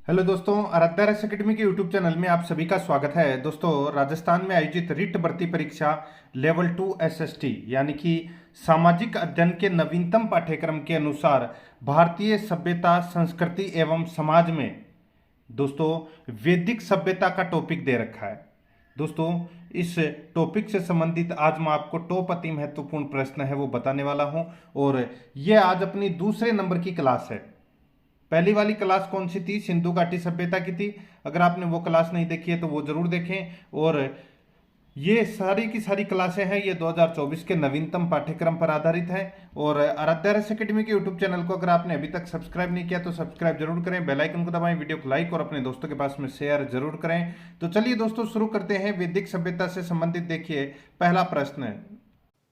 Hello दोस्तों, आराध्या रस academy के यूट्यूब चैनल में आप सभी का स्वागत है। दोस्तों, राजस्थान में आयोजित रिट भर्ती परीक्षा लेवल 2 एसएसटी यानी कि सामाजिक अध्ययन के नवीनतम पाठ्यक्रम के अनुसार भारतीय सभ्यता, संस्कृति एवं समाज में दोस्तों वैदिक सभ्यता का टॉपिक दे रखा है। दोस्तों, इस टॉपिक से संबंधित आज मैं आपको टॉप अति महत्वपूर्ण प्रश्न है वो बताने वाला हूं। और ये आज अपनी दूसरे नंबर की क्लास है। पहली वाली क्लास कौन सी थी? सिंधु घाटी सभ्यता की थी। अगर आपने वो क्लास नहीं देखी है तो वो जरूर देखें। और ये सारी की सारी क्लासें हैं, ये 2024 के नवीनतम पाठ्यक्रम पर आधारित है। और आराध्या रस अकेडमी के यूट्यूब चैनल को अगर आपने अभी तक सब्सक्राइब नहीं किया तो सब्सक्राइब जरूर करें, बेल आइकन को दबाएं, वीडियो को लाइक और अपने दोस्तों के पास में शेयर जरूर करें। तो चलिए दोस्तों शुरू करते हैं। वैदिक सभ्यता से संबंधित देखिए पहला प्रश्न है,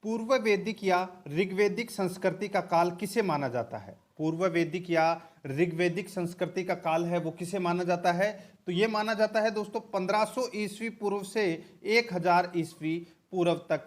पूर्व वैदिक या ऋग्वैदिक संस्कृति का काल किसे माना जाता है? पूर्व वैदिक या ऋग्वैदिक संस्कृति का काल है वो किसे माना जाता है? तो ये माना जाता है दोस्तों 1500 ईस्वी पूर्व से 1000 ईस्वी पूर्व तक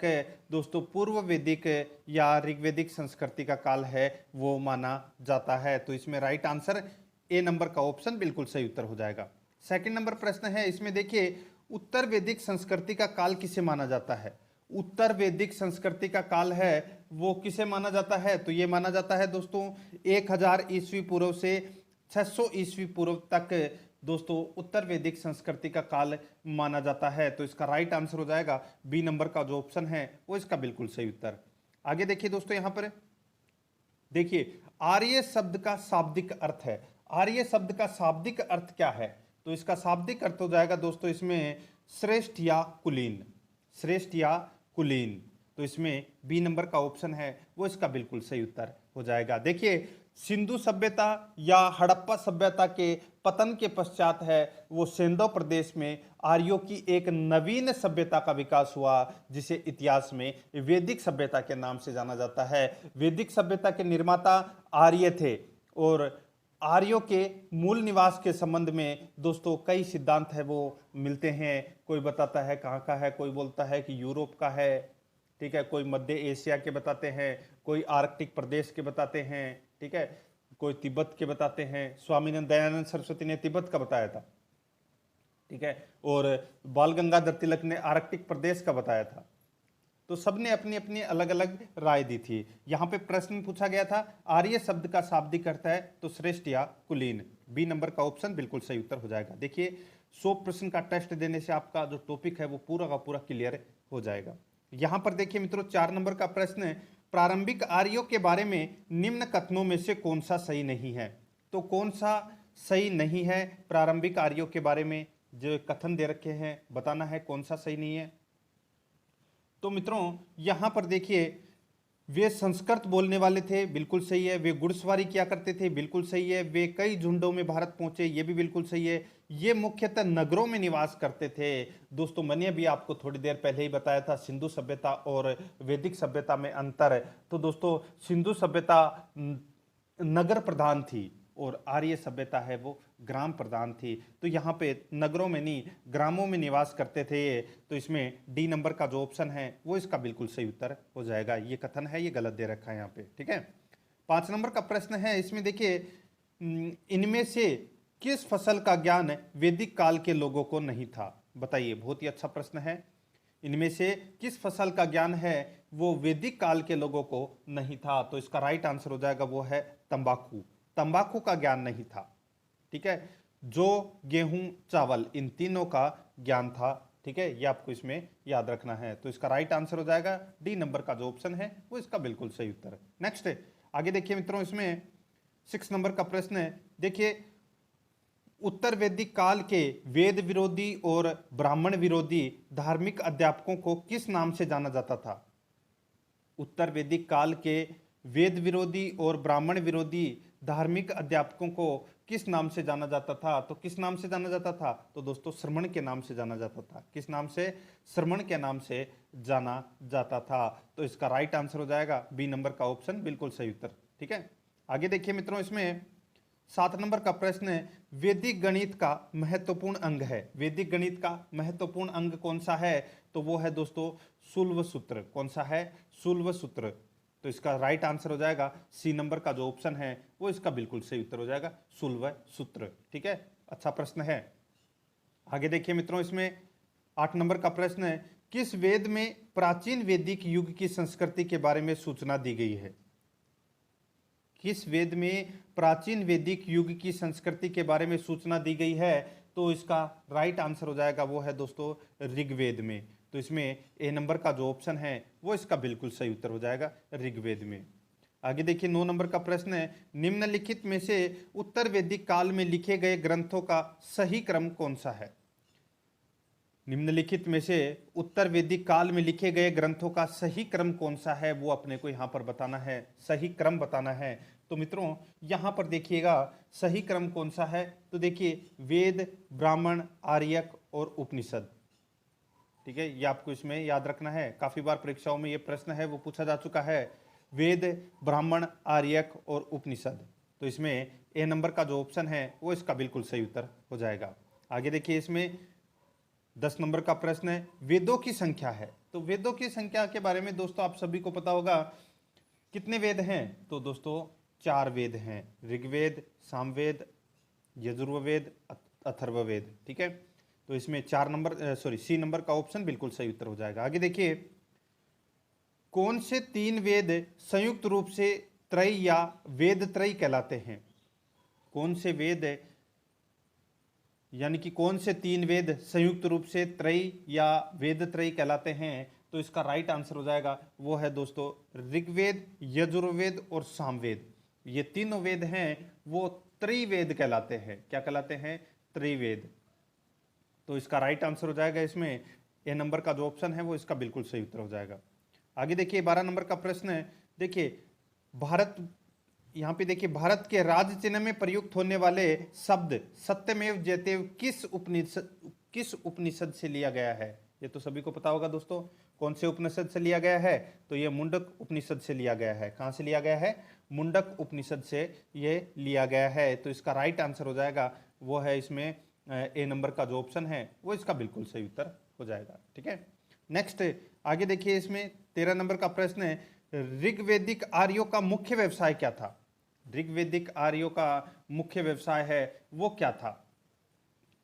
दोस्तों पूर्व वैदिक या ऋग्वैदिक संस्कृति का काल है वो माना जाता है। तो इसमें राइट आंसर ए नंबर का ऑप्शन बिल्कुल सही उत्तर हो जाएगा। सेकंड नंबर प्रश्न है, इसमें देखिए उत्तर वैदिक संस्कृति का काल किसे माना जाता है? उत्तर वैदिक संस्कृति का काल है वो किसे माना जाता है? तो ये माना जाता है दोस्तों 1000 ईस्वी पूर्व से 600 ईस्वी पूर्व तक दोस्तों उत्तर वैदिक संस्कृति का काल माना जाता है। तो इसका राइट आंसर हो जाएगा बी नंबर का जो ऑप्शन है वो इसका बिल्कुल सही उत्तर। आगे देखिए दोस्तों, यहां पर देखिए आर्य शब्द का शाब्दिक अर्थ है। आर्य शब्द का शाब्दिक अर्थ क्या है? तो इसका शाब्दिक अर्थ हो जाएगा दोस्तों इसमें श्रेष्ठ या कुलीन। श्रेष्ठ या कुलीन। तो इसमें बी नंबर का ऑप्शन है वो इसका बिल्कुल सही उत्तर हो जाएगा। देखिए सिंधु सभ्यता या हड़प्पा सभ्यता के पतन के पश्चात है वो सेंधो प्रदेश में आर्यों की एक नवीन सभ्यता का विकास हुआ जिसे इतिहास में वैदिक सभ्यता के नाम से जाना जाता है। वैदिक सभ्यता के निर्माता आर्य थे और आर्यों के मूल निवास के संबंध में दोस्तों कई सिद्धांत है वो मिलते हैं। कोई बताता है कहाँ का है, कोई बोलता है कि यूरोप का है, ठीक है, कोई मध्य एशिया के बताते हैं, कोई आर्कटिक प्रदेश के बताते हैं, ठीक है, कोई तिब्बत के बताते हैं। स्वामी दयानंद सरस्वती ने तिब्बत का बताया था, ठीक है, और बाल गंगाधर तिलक ने आर्कटिक प्रदेश का बताया था। तो सबने अपनी अपनी अलग अलग राय दी थी। यहां पे प्रश्न पूछा गया था आर्य शब्द का शाब्दिक अर्थ है तो श्रेष्ठ या कुलीन। बी नंबर का ऑप्शन बिल्कुल सही उत्तर हो जाएगा। देखिए 100 प्रश्न का टेस्ट देने से आपका जो टॉपिक है वो पूरा का पूरा क्लियर हो जाएगा। यहां पर देखिए मित्रों 4 नंबर का प्रश्न है, प्रारंभिक आर्यों के बारे में निम्न कथनों में से कौन सा सही नहीं है? तो कौन सा सही नहीं है प्रारंभिक आर्यों के बारे में जो कथन दे रखे हैं बताना है कौन सा सही नहीं है। तो मित्रों यहां पर देखिए वे संस्कृत बोलने वाले थे, बिल्कुल सही है। वे घुड़सवारी किया करते थे, बिल्कुल सही है। वे कई झुंडों में भारत पहुंचे, ये भी बिल्कुल सही है। ये मुख्यतः नगरों में निवास करते थे। दोस्तों मैंने भी आपको थोड़ी देर पहले ही बताया था सिंधु सभ्यता और वैदिक सभ्यता में अंतर। तो दोस्तों सिंधु सभ्यता नगर प्रधान थी और आर्य सभ्यता है वो ग्राम प्रधान थी। तो यहाँ पे नगरों में नहीं ग्रामों में निवास करते थे ये। तो इसमें डी नंबर का जो ऑप्शन है वो इसका बिल्कुल सही उत्तर हो जाएगा। ये कथन है ये गलत दे रखा है यहाँ पे, ठीक है। 5 नंबर का प्रश्न है, इसमें देखिए इनमें से किस फसल का ज्ञान वैदिक काल के लोगों को नहीं था? बताइए, बहुत ही अच्छा प्रश्न है। इनमें से किस फसल का ज्ञान है वो वैदिक काल के लोगों को नहीं था? तो इसका राइट आंसर हो जाएगा वो है तंबाकू। तंबाकू का ज्ञान नहीं था, ठीक है। जो गेहूं चावल इन तीनों का ज्ञान था, ठीक है, ये आपको इसमें याद रखना है। तो इसका राइट आंसर हो जाएगा डी नंबर का जो ऑप्शन है वो इसका बिल्कुल सही उत्तर है। नेक्स्ट आगे देखिए मित्रों, इसमें 6 नंबर का प्रश्न है। देखिए उत्तर वैदिक काल के वेद विरोधी और ब्राह्मण विरोधी धार्मिक अध्यापकों को किस नाम से जाना जाता था? उत्तर वैदिक काल के वेद विरोधी और ब्राह्मण विरोधी धार्मिक अध्यापकों को किस नाम से जाना जाता था? तो किस नाम से जाना जाता था? तो दोस्तों श्रमण के नाम से जाना जाता था। किस नाम से? श्रमण के नाम से जाना जाता था। तो इसका राइट आंसर हो जाएगा बी नंबर का ऑप्शन बिल्कुल सही उत्तर, ठीक है। आगे देखिए मित्रों, इसमें 7 नंबर का प्रश्न है, वैदिक गणित का महत्वपूर्ण अंग है। वैदिक गणित का महत्वपूर्ण अंग कौन सा है? तो वो है दोस्तों शुल्व सूत्र। कौन सा है? शुल्व सूत्र। तो इसका राइट आंसर हो जाएगा सी नंबर का जो ऑप्शन है वो इसका बिल्कुल सही उत्तर हो जाएगा, सुलभ सूत्र। ठीक है, अच्छा प्रश्न है। आगे देखिए मित्रों, इसमें 8 नंबर का प्रश्न है, किस वेद में प्राचीन वैदिक युग की संस्कृति के बारे में सूचना दी गई है? किस वेद में प्राचीन वैदिक युग की संस्कृति के बारे में सूचना दी गई है? तो इसका राइट आंसर हो जाएगा वो है दोस्तों ऋग्वेद में। तो इसमें ए नंबर का जो ऑप्शन है वो इसका बिल्कुल सही उत्तर हो जाएगा, ऋग्वेद में। आगे देखिए 9 नंबर का प्रश्न है, निम्नलिखित में से उत्तर वैदिक काल में लिखे गए ग्रंथों का सही क्रम कौन सा है? निम्नलिखित में से उत्तर वैदिक काल में लिखे गए ग्रंथों का सही क्रम कौन सा है, वो अपने को यहाँ पर बताना है, सही क्रम बताना है। तो मित्रों यहाँ पर देखिएगा सही क्रम कौन सा है, तो देखिए वेद, ब्राह्मण, आर्यक और उपनिषद। ठीक है, ये आपको इसमें याद रखना है, काफी बार परीक्षाओं में ये प्रश्न है वो पूछा जा चुका है, वेद, ब्राह्मण, आर्यक और उपनिषद। तो इसमें ए नंबर का जो ऑप्शन है वो इसका बिल्कुल सही उत्तर हो जाएगा। आगे देखिए इसमें 10 नंबर का प्रश्न है, वेदों की संख्या है। तो वेदों की संख्या के बारे में दोस्तों आप सभी को पता होगा, कितने वेद हैं? तो दोस्तों 4 वेद हैं, ऋग्वेद, सामवेद, यजुर्वेद, अथर्ववेद। ठीक है, तो इसमें 4 नंबर सी नंबर का ऑप्शन बिल्कुल सही उत्तर हो जाएगा। आगे देखिए, कौन से 3 वेद संयुक्त रूप से त्रय या वेद त्रय कहलाते हैं? कौन से वेद यानी कि कौन से 3 वेद संयुक्त रूप से त्रय या वेद त्रय कहलाते हैं? तो इसका राइट आंसर हो जाएगा वो है दोस्तों ऋग्वेद, यजुर्वेद और सामवेद। ये तीनों वेद हैं वो त्रिवेद कहलाते हैं। क्या कहलाते हैं? त्रिवेद। तो इसका राइट आंसर हो जाएगा इसमें ए नंबर का जो ऑप्शन है वो इसका बिल्कुल सही उत्तर हो जाएगा। आगे देखिए 12 नंबर का प्रश्न है, देखिए भारत, यहाँ पे देखिए भारत के राज्य चिन्ह में प्रयुक्त होने वाले शब्द सत्यमेव जयते किस उपनिषद से लिया गया है? ये तो सभी को पता होगा दोस्तों, कौन से उपनिषद से लिया गया है? तो ये मुंडक उपनिषद से लिया गया है। कहाँ से लिया गया है? मुंडक उपनिषद से ये लिया गया है। तो इसका राइट आंसर हो जाएगा वो है इसमें ए नंबर का जो ऑप्शन है वो इसका बिल्कुल सही उत्तर हो जाएगा। ठीक है, नेक्स्ट आगे देखिए इसमें 13 नंबर का प्रश्न है, ऋग्वैदिक आर्यों का मुख्य व्यवसाय क्या था? ऋग्वैदिक आर्यों का मुख्य व्यवसाय है वो क्या था?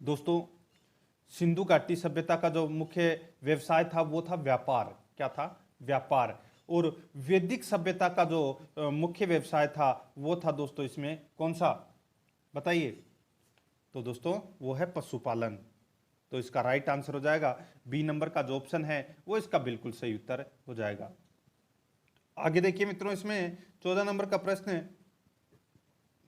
दोस्तों सिंधु घाटी सभ्यता का जो मुख्य व्यवसाय था वो था व्यापार। क्या था? व्यापार। और वैदिक सभ्यता का जो मुख्य व्यवसाय था वो था दोस्तों इसमें कौन सा, बताइए? तो दोस्तों वो है पशुपालन। तो इसका राइट आंसर हो जाएगा बी नंबर का जो ऑप्शन है वो इसका बिल्कुल सही उत्तर हो जाएगा। आगे देखिए मित्रों, इसमें 14 नंबर का प्रश्न है,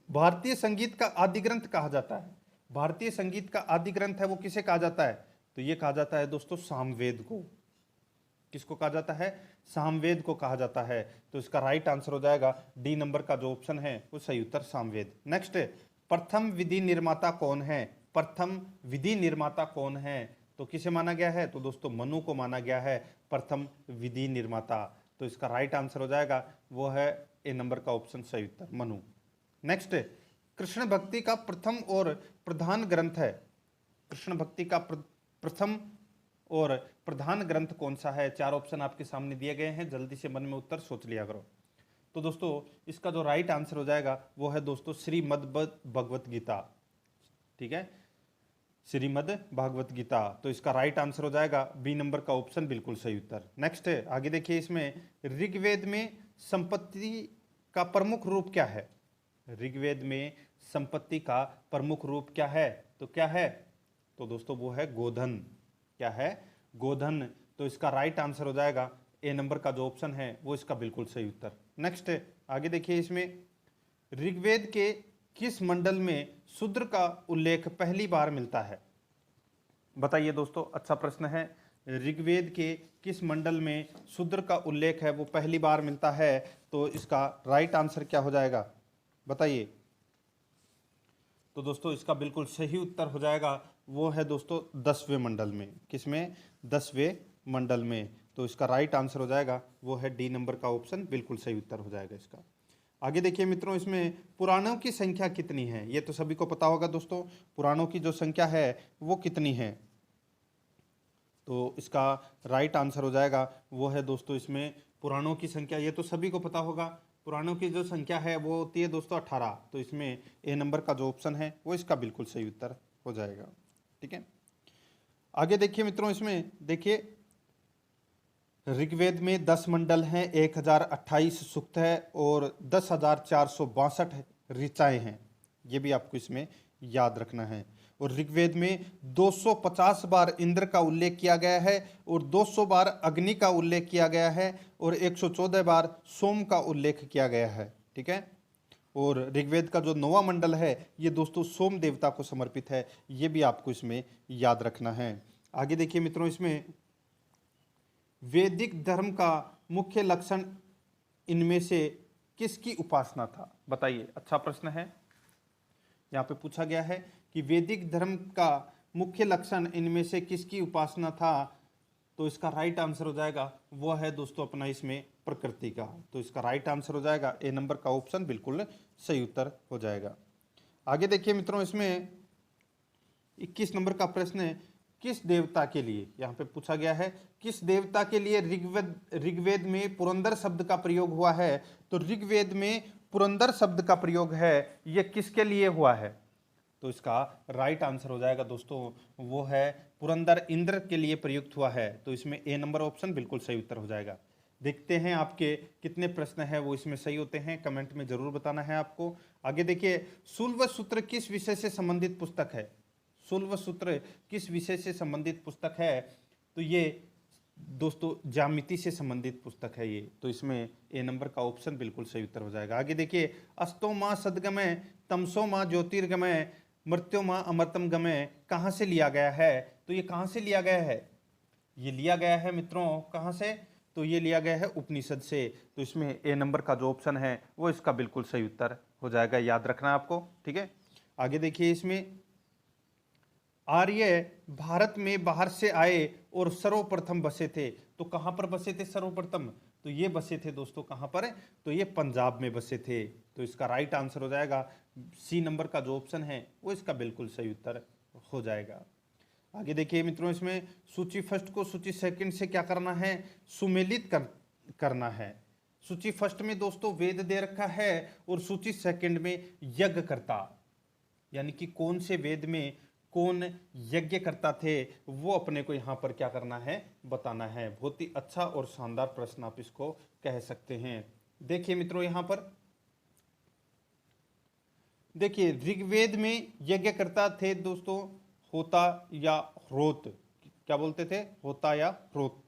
भारतीय संगीत का आदि ग्रंथ कहा जाता है। भारतीय संगीत का आदि ग्रंथ है वो किसे कहा जाता है? तो ये कहा जाता है दोस्तों सामवेद को। किसको कहा जाता है? सामवेद को कहा जाता है। तो इसका राइट आंसर हो जाएगा डी नंबर का जो ऑप्शन है वो सही उत्तर सामवेद। नेक्स्ट, प्रथम विधि निर्माता कौन है? प्रथम विधि निर्माता कौन है? तो किसे माना गया है? तो दोस्तों मनु को माना गया है प्रथम विधि निर्माता। तो इसका राइट आंसर हो जाएगा वो है ए नंबर का ऑप्शन सही उत्तर, मनु। नेक्स्ट, कृष्ण भक्ति का प्रथम और प्रधान ग्रंथ है। कृष्ण भक्ति का प्रथम और प्रधान ग्रंथ कौन सा है? 4 ऑप्शन आपके सामने दिए गए हैं, जल्दी से मन में उत्तर सोच लिया करो। तो दोस्तों इसका जो राइट आंसर हो जाएगा वो है दोस्तों श्रीमद् भगवत गीता। ठीक है, श्रीमद् भागवत गीता। तो इसका राइट आंसर हो जाएगा बी नंबर का ऑप्शन बिल्कुल सही उत्तर। नेक्स्ट है, आगे देखिए इसमें ऋग्वेद में संपत्ति का प्रमुख रूप क्या है? ऋग्वेद में संपत्ति का प्रमुख रूप क्या है? तो क्या है? तो दोस्तों वो है गोधन। क्या है? गोधन। तो इसका राइट आंसर हो जाएगा ए नंबर का जो ऑप्शन है वो इसका बिल्कुल सही उत्तर। नेक्स्ट आगे देखिए इसमें ऋग्वेद के किस मंडल में शूद्र का उल्लेख पहली बार मिलता है? बताइए दोस्तों, अच्छा प्रश्न है। ऋग्वेद के किस मंडल में शूद्र का उल्लेख है वो पहली बार मिलता है? तो इसका राइट आंसर क्या हो जाएगा, बताइए? तो दोस्तों इसका बिल्कुल सही उत्तर हो जाएगा वो है दोस्तों 10वें मंडल में। किसमें? 10वें मंडल में। तो इसका राइट आंसर हो जाएगा वो है डी नंबर का ऑप्शन बिल्कुल सही उत्तर हो जाएगा इसका। आगे देखिए मित्रों, इसमें पुराणों की संख्या कितनी है? ये तो सभी को पता होगा दोस्तों, पुराणों की जो संख्या है वो कितनी है? तो इसका राइट आंसर हो जाएगा वो है दोस्तों इसमें पुराणों की संख्या ये तो सभी को पता होगा, पुराणों की जो संख्या है वो होती है दोस्तों 18। तो इसमें ए नंबर का जो ऑप्शन है वो इसका बिल्कुल सही उत्तर हो जाएगा। ठीक है, आगे देखिए मित्रों, इसमें देखिए ऋग्वेद में 10 मंडल हैं, 1028 सूक्त है और 10,462 ऋचाएं हैं। ये भी आपको इसमें याद रखना है। और ऋग्वेद में 250 बार इंद्र का उल्लेख किया गया है और 200 बार अग्नि का उल्लेख किया गया है और 114 बार सोम का उल्लेख किया गया है। ठीक है, और ऋग्वेद का जो 9वां मंडल है ये दोस्तों सोम देवता को समर्पित है। ये भी आपको इसमें याद रखना है। आगे देखिए मित्रों, इसमें वैदिक धर्म का मुख्य लक्षण इनमें से किसकी उपासना था? बताइए, अच्छा प्रश्न है। यहाँ पे पूछा गया है कि वैदिक धर्म का मुख्य लक्षण इनमें से किसकी उपासना था? तो इसका राइट आंसर हो जाएगा वो है दोस्तों अपना इसमें प्रकृति का। तो इसका राइट आंसर हो जाएगा ए नंबर का ऑप्शन बिल्कुल सही उत्तर हो जाएगा। आगे देखिए मित्रों, इसमें 21 नंबर का प्रश्न है, किस देवता के लिए? यहाँ पे पूछा गया है किस देवता के लिए ऋग्वेद में पुरंदर शब्द का प्रयोग हुआ है? तो ऋग्वेद में पुरंदर शब्द का प्रयोग है, ये किसके लिए हुआ है? तो इसका राइट आंसर हो जाएगा दोस्तों वो है पुरंदर इंद्र के लिए प्रयुक्त हुआ है। तो इसमें ए नंबर ऑप्शन बिल्कुल सही उत्तर हो जाएगा। देखते हैं आपके कितने प्रश्न हैं वो इसमें सही होते हैं, कमेंट में जरूर बताना है आपको। आगे देखिए, शुल्व सूत्र किस विषय से संबंधित पुस्तक है? शुल्व सूत्र किस विषय से संबंधित पुस्तक है? तो ये दोस्तों ज्यामिति से संबंधित पुस्तक है ये। तो इसमें ए नंबर का ऑप्शन बिल्कुल सही उत्तर हो जाएगा। आगे देखिए, अस्तो माँ सदगमय, तमसो माँ ज्योतिर्गमय, मृत्यो माँ अमृतम गमय कहाँ से लिया गया है? तो ये कहाँ से लिया गया है? ये लिया गया है मित्रों कहाँ से? तो ये लिया गया है उपनिषद से। तो इसमें ए नंबर का जो ऑप्शन है वो इसका बिल्कुल सही उत्तर हो जाएगा, याद रखना है आपको। ठीक है, आगे देखिए, इसमें आर्य भारत में बाहर से आए और सर्वप्रथम बसे थे। तो कहाँ पर बसे थे सर्वप्रथम? तो ये बसे थे दोस्तों कहाँ पर? तो ये पंजाब में बसे थे। तो इसका राइट आंसर हो जाएगा सी नंबर का जो ऑप्शन है वो इसका बिल्कुल सही उत्तर हो जाएगा। आगे देखिए मित्रों, इसमें सूची फर्स्ट को सूची सेकंड से क्या करना है? सुमेलित करना है। सूची फर्स्ट में दोस्तों वेद दे रखा है और सूची सेकंड में यज्ञकर्ता, यानी कि कौन से वेद में कौन यज्ञ करता थे वो अपने को यहाँ पर क्या करना है? बताना है। बहुत ही अच्छा और शानदार प्रश्न आप इसको कह सकते हैं। देखिए मित्रों, यहाँ पर देखिए ऋग्वेद में यज्ञ करता थे दोस्तों होता या ह्रोत, क्या बोलते थे? होता या ह्रोत।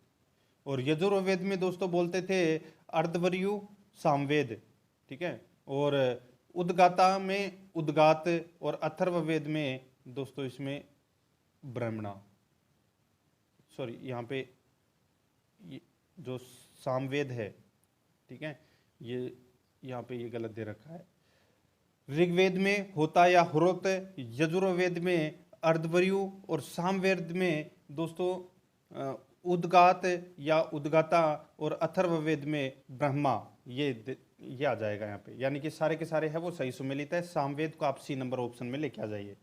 और यजुर्वेद में दोस्तों बोलते थे अर्धवर्यु सामवेद। ठीक है, और उद्गाता में उद्गात और अथर्ववेद में दोस्तों इसमें ब्राह्मणा, सॉरी यहाँ पे ये जो सामवेद है, ठीक है, ये यहाँ पे ये गलत दे रखा है। ऋग्वेद में होता या हुरोत, यजुर्वेद में अर्धवर्यु और सामवेद में दोस्तों उद्गात या उद्गाता और अथर्ववेद में ब्रह्मा, ये आ जाएगा यहाँ पे। यानी कि सारे के सारे है वो सही सुमेलित है। सामवेद को आप सी नंबर ऑप्शन में लेके आ जाइए।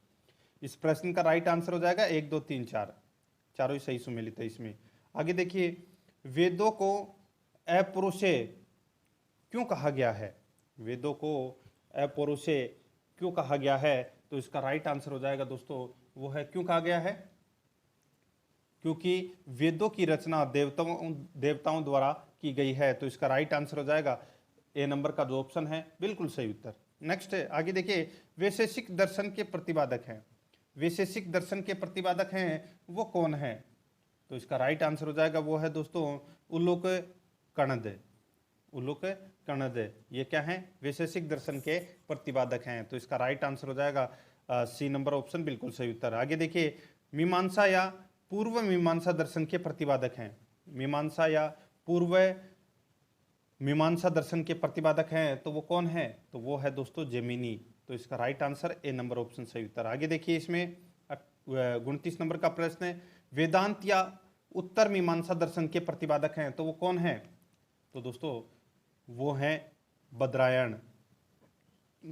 इस प्रश्न का राइट आंसर हो जाएगा 1 2 3 4, चारों ही सही सुमेलित है इसमें। आगे देखिए, वेदों को अपौरुषेय क्यों कहा गया है? वेदों को अपौरुषेय क्यों कहा गया है? तो इसका राइट आंसर हो जाएगा दोस्तों वो है क्यों कहा गया है? क्योंकि वेदों की रचना देवताओं द्वारा की गई है। तो इसका राइट आंसर हो जाएगा ए नंबर का जो ऑप्शन है बिल्कुल सही उत्तर। नेक्स्ट है, आगे देखिए, वैशेषिक दर्शन के प्रतिपादक हैं। वैशेषिक दर्शन के प्रतिपादक हैं वो कौन है? तो इसका राइट आंसर हो जाएगा वो है दोस्तों उल्लूक कणद। उल्लूक कणद ये क्या है? वैशेषिक दर्शन के प्रतिपादक हैं। तो इसका राइट आंसर हो जाएगा सी नंबर ऑप्शन बिल्कुल सही उत्तर। आगे देखिए, मीमांसा या पूर्व मीमांसा दर्शन के प्रतिपादक हैं। मीमांसा या पूर्व मीमांसा दर्शन के प्रतिपादक हैं तो वो कौन है? तो वो है दोस्तों जैमिनी। तो इसका right answer A number option सही उत्तर। आगे देखिए, इसमें 29 नंबर का प्रश्न है, वेदांत या उत्तर मीमांसा दर्शन के प्रतिपादक हैं तो वो कौन है? तो दोस्तों वो है बदरायण।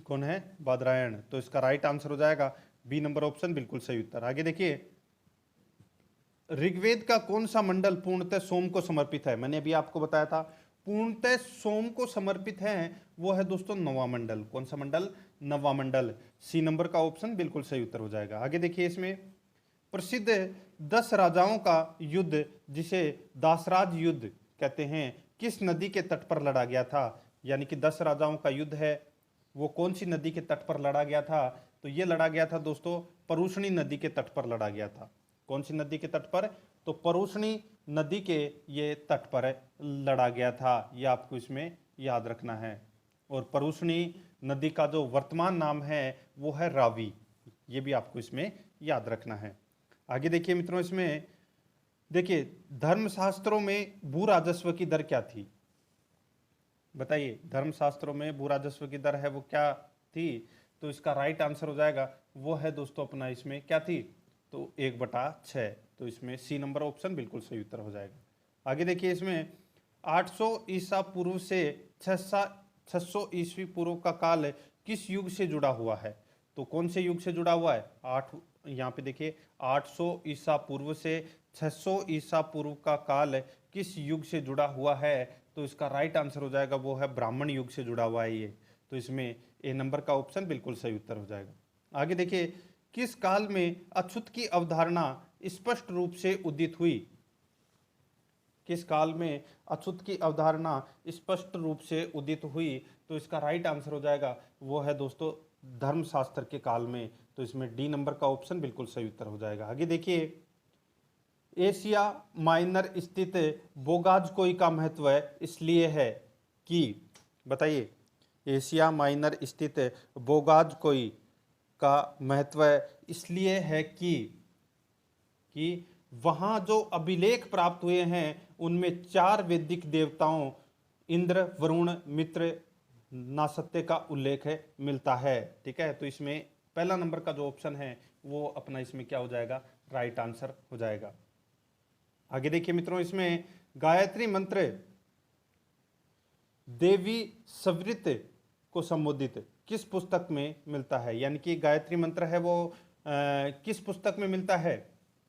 कौन है? बदरायण। तो इसका राइट आंसर हो जाएगा बी नंबर ऑप्शन बिल्कुल सही उत्तर। आगे देखिए, ऋग्वेद का कौन सा मंडल पूर्णतः सोम को समर्पित है? मैंने अभी आपको बताया था पूर्णतः सोम को समर्पित है वो है दोस्तों नवा मंडल। कौन सा मंडल? नवा मंडल। सी नंबर का ऑप्शन बिल्कुल सही उत्तर हो जाएगा। आगे देखिए इसमें प्रसिद्ध 10 राजाओं का युद्ध जिसे दासराज युद्ध कहते हैं किस नदी के तट पर लड़ा गया था? यानी कि 10 राजाओं का युद्ध है वो कौन सी नदी के तट पर लड़ा गया था? तो ये लड़ा गया था दोस्तों परूषणी नदी के तट पर लड़ा गया था। कौन सी नदी के तट पर? तो परूषणी नदी के ये तट पर लड़ा गया था। ये आपको इसमें याद रखना है। और परूषणी नदी का जो वर्तमान नाम है वो है रावी। ये भी आपको इसमें याद रखना है। आगे देखिए मित्रों, इसमें देखिए धर्मशास्त्रों में भू राजस्व की दर क्या थी? बताइए, धर्मशास्त्रों में भू राजस्व की दर है वो क्या थी? तो इसका राइट आंसर हो जाएगा वो है दोस्तों अपना इसमें क्या थी? तो 1/6। तो इसमें सी नंबर ऑप्शन बिल्कुल सही उत्तर हो जाएगा। आगे देखिए इसमें 800 ईसा पूर्व से 600 ईस्वी पूर्व का काल किस युग से जुड़ा हुआ है? तो कौन से युग से जुड़ा हुआ है? यहाँ पे देखिए 800 ईसा पूर्व से 600 ईसा पूर्व का काल किस युग से जुड़ा हुआ है? तो इसका राइट आंसर हो जाएगा वो है ब्राह्मण युग से जुड़ा हुआ है ये। तो इसमें ए नंबर का ऑप्शन बिल्कुल सही उत्तर हो जाएगा। आगे देखिए किस काल में अछूत की अवधारणा स्पष्ट रूप से उदित हुई? किस काल में अछूत की अवधारणा स्पष्ट रूप से उदित हुई? तो इसका राइट आंसर हो जाएगा वो है दोस्तों धर्मशास्त्र के काल में। तो इसमें डी नंबर का ऑप्शन बिल्कुल सही उत्तर हो जाएगा। आगे देखिए एशिया माइनर स्थित बोगाजकोई का महत्व इसलिए है कि, बताइए, एशिया माइनर स्थित बोगाजकोई का महत्व इसलिए है कि वहाँ जो अभिलेख प्राप्त हुए हैं उनमें 4 वैदिक देवताओं इंद्र, वरुण, मित्र, नासत्य का उल्लेख मिलता है। ठीक है, तो इसमें पहला नंबर का जो ऑप्शन है वो अपना इसमें क्या हो जाएगा? राइट आंसर हो जाएगा। आगे देखिए मित्रों, इसमें गायत्री मंत्र देवी सवृत को संबोधित किस पुस्तक में मिलता है? यानी कि गायत्री मंत्र है वो किस पुस्तक में मिलता है?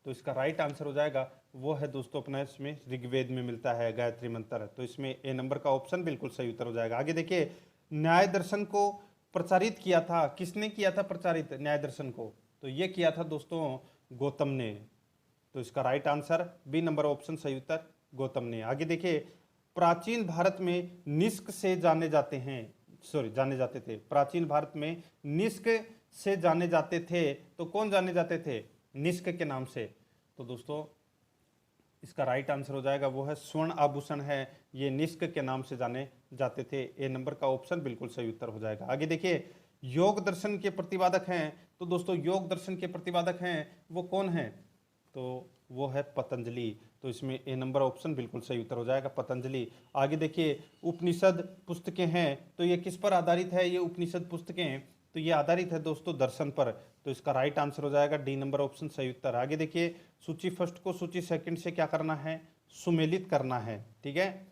तो इसका राइट आंसर हो जाएगा वो है दोस्तों अपना इसमें ऋग्वेद में मिलता है गायत्री मंत्र। तो इसमें ए नंबर का ऑप्शन बिल्कुल सही उत्तर हो जाएगा। आगे देखिए न्याय दर्शन को प्रचारित किया था, किसने किया था प्रचारित न्याय दर्शन को? तो ये किया था दोस्तों गौतम ने। तो इसका right answer B number option सही उत्तर गौतम ने। आगे देखिए प्राचीन भारत में निष्क से जाने जाते थे। प्राचीन भारत में निष्क से जाने जाते थे। तो कौन जाने जाते थे? निष्क के नाम से। तो दोस्तों इसका राइट आंसर हो जाएगा वो है स्वर्ण आभूषण है, ये निष्क के नाम से जाने जाते थे। ए नंबर का ऑप्शन बिल्कुल सही उत्तर हो जाएगा। आगे देखिए योग दर्शन के प्रतिपादक हैं। तो दोस्तों योग दर्शन के प्रतिपादक हैं वो कौन है? तो वो है पतंजलि। तो इसमें ए नंबर ऑप्शन बिल्कुल सही उत्तर हो जाएगा पतंजलि। आगे देखिए उपनिषद पुस्तकें हैं। तो ये किस पर आधारित है? ये उपनिषद पुस्तकें तो ये आधारित है दोस्तों दर्शन पर। तो इसका राइट आंसर हो जाएगा डी नंबर ऑप्शन सही उत्तर। आगे देखिए सूची फर्स्ट को सूची सेकंड से क्या करना है? सुमेलित करना है। ठीक है,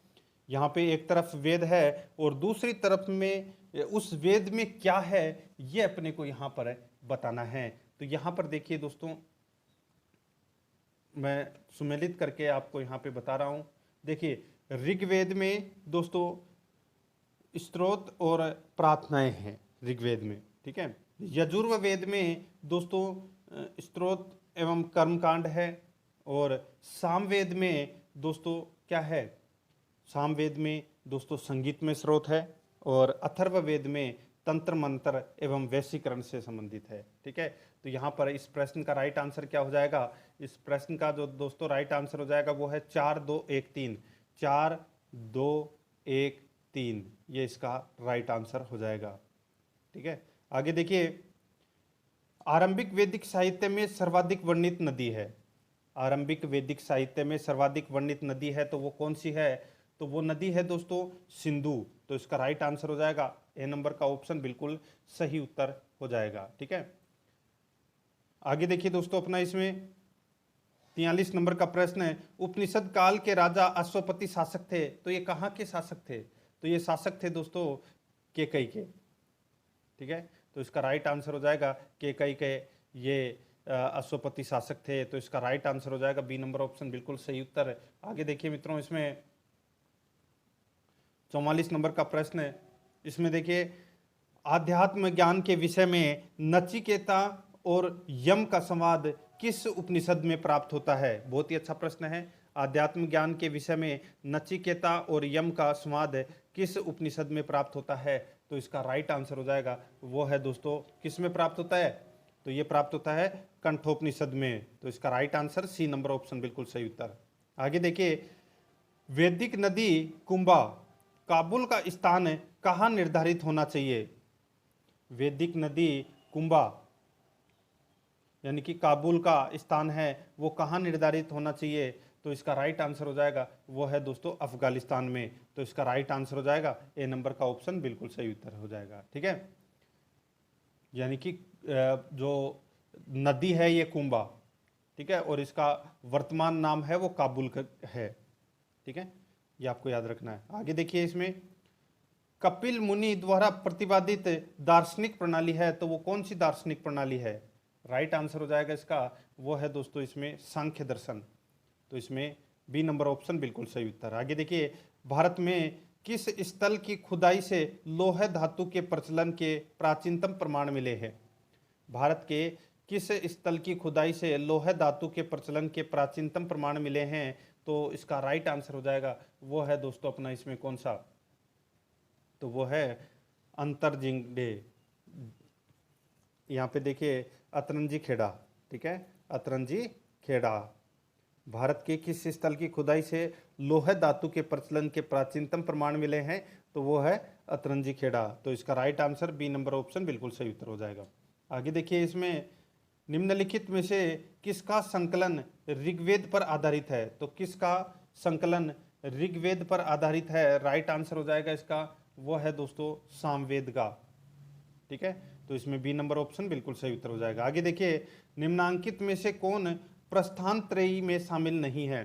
यहाँ पे एक तरफ वेद है और दूसरी तरफ में उस वेद में क्या है ये अपने को यहाँ पर बताना है। तो यहाँ पर देखिए दोस्तों मैं सुमेलित करके आपको यहाँ पे बता रहा हूँ। देखिए ऋग्वेद में दोस्तों स्तोत्र और प्रार्थनाएं हैं ऋग्वेद में। ठीक है, यजुर्वेद में दोस्तों स्तोत्र एवं कर्मकांड है। और सामवेद में दोस्तों क्या है? सामवेद में दोस्तों संगीत में स्रोत है। और अथर्ववेद में तंत्र मंत्र एवं वैशीकरण से संबंधित है। ठीक है, तो यहाँ पर इस प्रश्न का राइट आंसर क्या हो जाएगा? इस प्रश्न का जो दोस्तों राइट आंसर हो जाएगा वो है 4 2 1 3। 4 2 1 3 ये इसका राइट आंसर हो जाएगा। ठीक है, आगे देखिए आरंभिक वैदिक साहित्य में सर्वाधिक वर्णित नदी है। आरंभिक वैदिक साहित्य में सर्वाधिक वर्णित नदी है तो वो कौन सी है? तो वो नदी है दोस्तों सिंधु। तो इसका राइट आंसर हो जाएगा ए नंबर का ऑप्शन बिल्कुल सही उत्तर हो जाएगा। ठीक है, आगे देखिए दोस्तों अपना इसमें 43 नंबर का प्रश्न है उपनिषद काल के राजा अश्वपति शासक थे। तो ये कहाँ के शासक थे? तो ये शासक थे दोस्तों केकई के। ठीक है, तो इसका राइट आंसर हो जाएगा केकई के ये अश्वपति शासक थे। तो इसका राइट आंसर हो जाएगा बी नंबर ऑप्शन बिल्कुल सही उत्तर। आगे देखिए मित्रों इसमें 44 नंबर का प्रश्न है, इसमें देखिए आध्यात्म ज्ञान के विषय में नचिकेता और यम का संवाद किस उपनिषद में प्राप्त होता है? बहुत ही अच्छा प्रश्न है। आध्यात्म ज्ञान के विषय में नचिकेता और यम का संवाद किस उपनिषद में प्राप्त होता है? तो इसका राइट आंसर हो जाएगा वो है दोस्तों, किस में प्राप्त होता है? तो ये प्राप्त होता है कंठोपनिषद में। तो इसका right answer C number option बिल्कुल सही उत्तर। आगे देखिए, वैदिक नदी कुंभा काबुल का स्थान कहाँ निर्धारित होना चाहिए? वैदिक नदी कुंभा यानी कि काबुल का स्थान है वो कहाँ निर्धारित होना चाहिए? तो इसका राइट आंसर हो जाएगा वो है दोस्तों अफगानिस्तान में। तो इसका राइट आंसर हो जाएगा ए नंबर का ऑप्शन बिल्कुल सही उत्तर हो जाएगा। ठीक है, यानी कि जो नदी है ये कुंभा, ठीक है, और इसका वर्तमान नाम है वो काबुल है। ठीक है, ये आपको याद रखना है। आगे देखिए, इसमें कपिल मुनि द्वारा प्रतिपादित दार्शनिक प्रणाली है तो वो कौन सी दार्शनिक प्रणाली है? राइट आंसर हो जाएगा इसका वो है दोस्तों इसमें सांख्य दर्शन। तो इसमें बी नंबर ऑप्शन बिल्कुल सही उत्तर। आगे देखिए, भारत में किस स्थल की खुदाई से लोह धातु के प्रचलन के प्राचीनतम प्रमाण मिले हैं? भारत के किस स्थल की खुदाई से लोह धातु के प्रचलन के प्राचीनतम प्रमाण मिले हैं? तो इसका राइट आंसर हो जाएगा वो है दोस्तों अपना इसमें कौन सा? तो वो है अंतरजिंगडे। यहाँ पे देखिए अतरंजी खेड़ा। ठीक है, अतरंजी खेड़ा। भारत के किस स्थल की खुदाई से लोह धातु के प्रचलन के प्राचीनतम प्रमाण मिले हैं? तो वो है अतरंजी खेड़ा। तो इसका right answer B number option बिल्कुल सही उत्तर हो जाएगा। आगे देखिए, इसमें निम्नलिखित में से किसका संकलन ऋग्वेद पर आधारित है? तो किसका संकलन ऋग्वेद पर आधारित है? राइट आंसर हो जाएगा इसका वो है दोस्तों सामवेद का। ठीक है, तो इसमें बी नंबर ऑप्शन बिल्कुल सही उत्तर हो जाएगा। आगे देखिए, निम्नांकित में से कौन प्रस्थान त्रयी में शामिल नहीं है?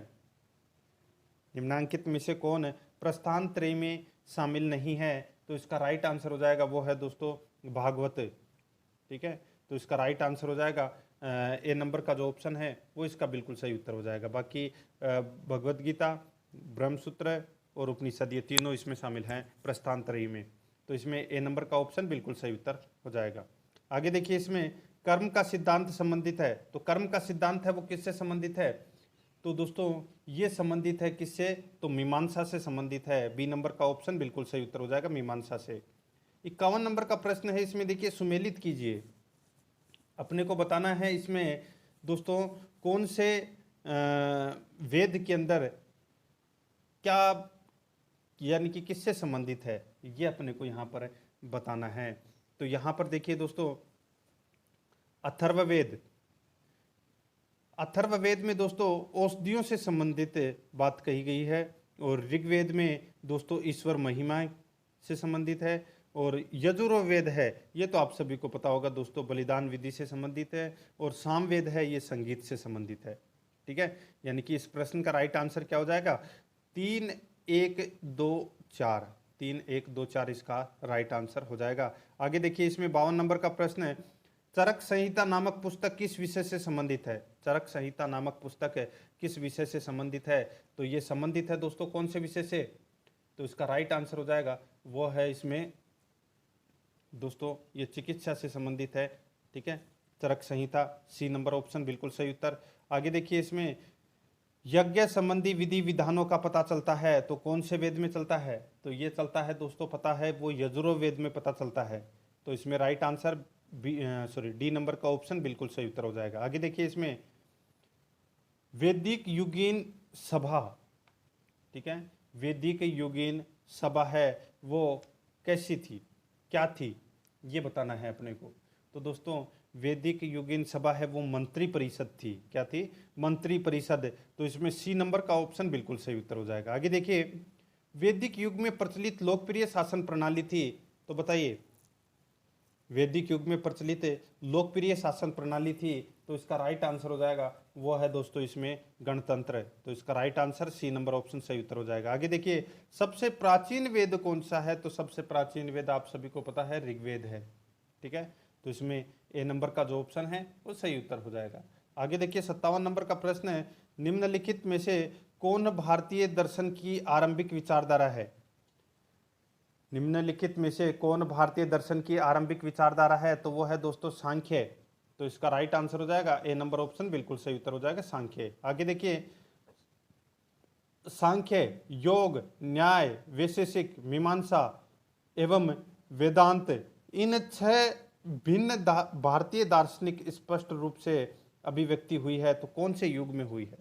निम्नांकित में से कौन प्रस्थान त्रयी में शामिल नहीं है? तो इसका राइट आंसर हो जाएगा वो है दोस्तों भागवत। ठीक है, तो इसका राइट आंसर हो जाएगा ए नंबर का जो ऑप्शन है वो इसका बिल्कुल सही उत्तर हो जाएगा। बाकी भगवत गीता, ब्रह्मसूत्र और उपनिषद ये तीनों इसमें शामिल हैं प्रस्थान त्रयी में। तो इसमें ए नंबर का ऑप्शन बिल्कुल सही उत्तर हो जाएगा। आगे देखिए, इसमें कर्म का सिद्धांत संबंधित है तो कर्म का सिद्धांत है वो किससे संबंधित है? तो दोस्तों ये संबंधित है किससे? तो मीमांसा से संबंधित है। बी नंबर का ऑप्शन बिल्कुल सही उत्तर हो जाएगा मीमांसा से। 51 नंबर का प्रश्न है, इसमें देखिए सुमेलित कीजिए। अपने को बताना है इसमें दोस्तों कौन से वेद के अंदर क्या यानी कि किससे संबंधित है, ये अपने को यहाँ पर बताना है। तो यहाँ पर देखिए दोस्तों अथर्ववेद, अथर्ववेद में दोस्तों औषधियों से संबंधित बात कही गई है और ऋग्वेद में दोस्तों ईश्वर महिमा से संबंधित है और यजुर्वेद है ये तो आप सभी को पता होगा दोस्तों बलिदान विधि से संबंधित है और सामवेद है ये संगीत से संबंधित है। ठीक है, यानी कि इस प्रश्न का राइट आंसर क्या हो जाएगा? 3 1 2 4, 3 1 2 4 इसका राइट आंसर हो जाएगा। आगे देखिए, इसमें 52 नंबर का प्रश्न है, चरक संहिता नामक पुस्तक किस विषय से संबंधित है? चरक संहिता नामक पुस्तक किस विषय से संबंधित है? तो ये संबंधित है दोस्तों कौन से विषय से? तो इसका राइट आंसर हो जाएगा वो है इसमें दोस्तों ये चिकित्सा से संबंधित है। ठीक है, चरक संहिता सी नंबर ऑप्शन बिल्कुल सही उत्तर। आगे देखिए, इसमें यज्ञ संबंधी विधि विधानों का पता चलता है तो कौन से वेद में चलता है? तो ये चलता है दोस्तों पता है वो यजुर्वेद में पता चलता है। तो इसमें राइट आंसर डी नंबर का ऑप्शन बिल्कुल सही उत्तर हो जाएगा। आगे देखिए, इसमें वैदिक युगीन सभा, ठीक है, वैदिक युगीन सभा है वो कैसी थी, क्या थी, ये बताना है अपने को। तो दोस्तों वैदिक युगीन सभा है वो मंत्री परिषद थी। क्या थी? मंत्री परिषद। तो इसमें सी नंबर का ऑप्शन बिल्कुल सही उत्तर हो जाएगा। आगे देखिए, वैदिक युग में प्रचलित लोकप्रिय शासन प्रणाली थी तो बताइए वैदिक युग में प्रचलित लोकप्रिय शासन प्रणाली थी तो इसका राइट आंसर हो जाएगा वो है दोस्तों इसमें गणतंत्र। तो इसका right answer C number option सही उत्तर हो जाएगा। आगे देखिए, सबसे प्राचीन वेद कौन सा है? तो सबसे प्राचीन वेद आप सभी को पता है ऋग्वेद है। ठीक है, तो इसमें ए नंबर का जो ऑप्शन है वो सही उत्तर हो जाएगा। आगे देखिए, 57 नंबर का प्रश्न है, निम्नलिखित में से कौन भारतीय दर्शन की आरंभिक विचारधारा है? निम्नलिखित में से कौन भारतीय दर्शन की आरंभिक विचारधारा है? तो वो है दोस्तों सांख्य। तो इसका राइट आंसर हो जाएगा ए नंबर ऑप्शन, बिल्कुल सही उत्तर हो जाएगा सांख्य। आगे देखिए, सांख्य, योग, न्याय, वैशेषिक, मीमांसा एवं वेदांत, इन छह भिन्न भारतीय दार्शनिक स्पष्ट रूप से अभिव्यक्ति हुई है तो कौन से युग में हुई है?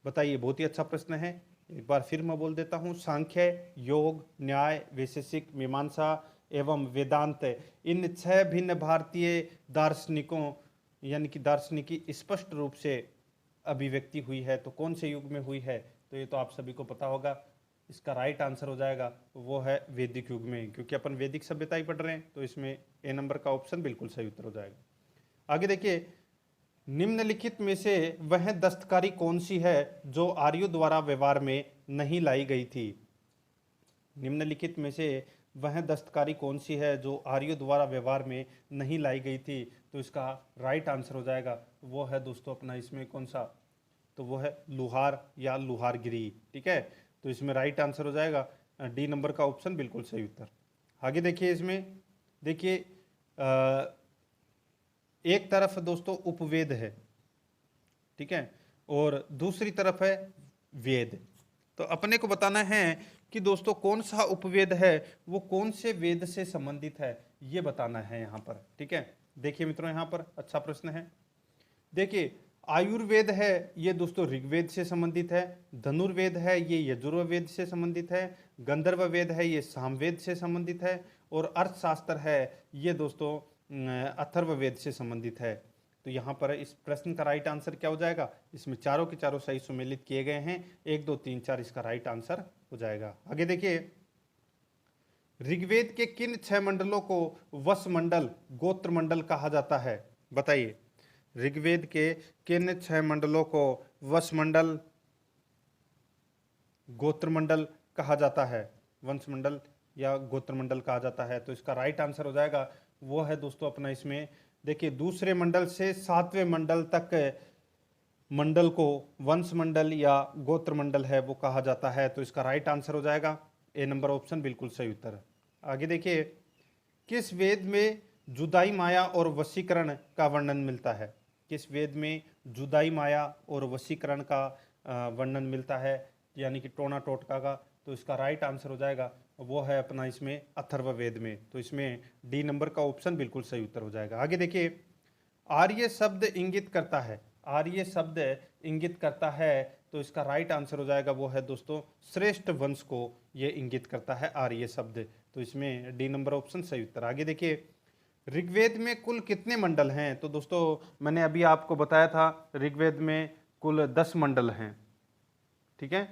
बताइए, बहुत ही अच्छा प्रश्न है। एक बार फिर मैं बोल देता हूँ, सांख्य, योग, न्याय, वैशेषिक, मीमांसा एवं वेदांत, इन छह भिन्न भारतीय दार्शनिकों यानी कि दार्शनिक की स्पष्ट रूप से अभिव्यक्ति हुई है तो कौन से युग में हुई है? तो ये तो आप सभी को पता होगा। इसका राइट आंसर हो जाएगा वो है वैदिक युग में, क्योंकि अपन वैदिक सभ्यता ही पढ़ रहे हैं तो इसमें ए नंबर का ऑप्शन बिल्कुल सही उत्तर हो जाएगा। आगे देखिए, निम्नलिखित में से वह दस्तकारी कौन सी है जो आर्यों द्वारा व्यवहार में नहीं लाई गई थी? निम्नलिखित में से वह दस्तकारी कौन सी है जो आर्यों द्वारा व्यवहार में नहीं लाई गई थी? तो इसका राइट आंसर हो जाएगा वो है दोस्तों अपना इसमें कौन सा? तो वो है लुहार या लुहारगिरी। ठीक है, तो इसमें राइट आंसर हो जाएगा डी नंबर का ऑप्शन, बिल्कुल सही उत्तर। आगे देखिए, इसमें देखिए एक तरफ दोस्तों उपवेद है, ठीक है, और दूसरी तरफ है वेद। तो अपने को बताना है कि दोस्तों कौन सा उपवेद है वो कौन से वेद से संबंधित है, ये बताना है यहाँ पर। ठीक है, देखिए मित्रों, यहाँ पर अच्छा प्रश्न है। देखिए, आयुर्वेद है ये दोस्तों ऋग्वेद से संबंधित है, धनुर्वेद है ये यजुर्वेद से संबंधित है, गंधर्व वेद है ये सामवेद से संबंधित है, और अर्थशास्त्र है ये दोस्तों अथर्ववेद से संबंधित है। तो यहाँ पर इस प्रश्न का राइट आंसर क्या हो जाएगा? इसमें चारों के चारों सही सुमेलित किए गए हैं, 1 2 3 4 इसका राइट आंसर हो जाएगा। आगे देखिए, ऋग्वेद के किन 6 मंडलों को वस मंडल, गोत्र मंडल कहा जाता है? बताइए, ऋग्वेद के किन 6 मंडलों को वस मंडल, गोत्र मंडल कहा जाता है? वंश मंडल या गोत्र मंडल कहा जाता है। तो इसका राइट आंसर हो जाएगा वो है दोस्तों अपना इसमें देखिए, दूसरे मंडल से 7वें मंडल तक मंडल को वंश मंडल या गोत्र मंडल है वो कहा जाता है। तो इसका राइट आंसर हो जाएगा ए नंबर ऑप्शन, बिल्कुल सही उत्तर। आगे देखिए, किस वेद में जुदाई माया और वशीकरण का वर्णन मिलता है? किस वेद में जुदाई माया और वशीकरण का वर्णन मिलता है, यानी कि टोना टोटका का? तो इसका राइट आंसर हो जाएगा वो है अपना इसमें अथर्ववेद में। तो इसमें डी नंबर का ऑप्शन बिल्कुल सही उत्तर हो जाएगा। आगे देखिए, आर्य शब्द इंगित करता है, आर्य शब्द इंगित करता है तो इसका राइट आंसर हो जाएगा वो है दोस्तों श्रेष्ठ वंश को ये इंगित करता है आर्य शब्द। तो इसमें डी नंबर ऑप्शन सही उत्तर। आगे देखिए, ऋग्वेद में कुल कितने मंडल हैं? तो दोस्तों मैंने अभी आपको बताया था ऋग्वेद में कुल 10 मंडल हैं। ठीक है,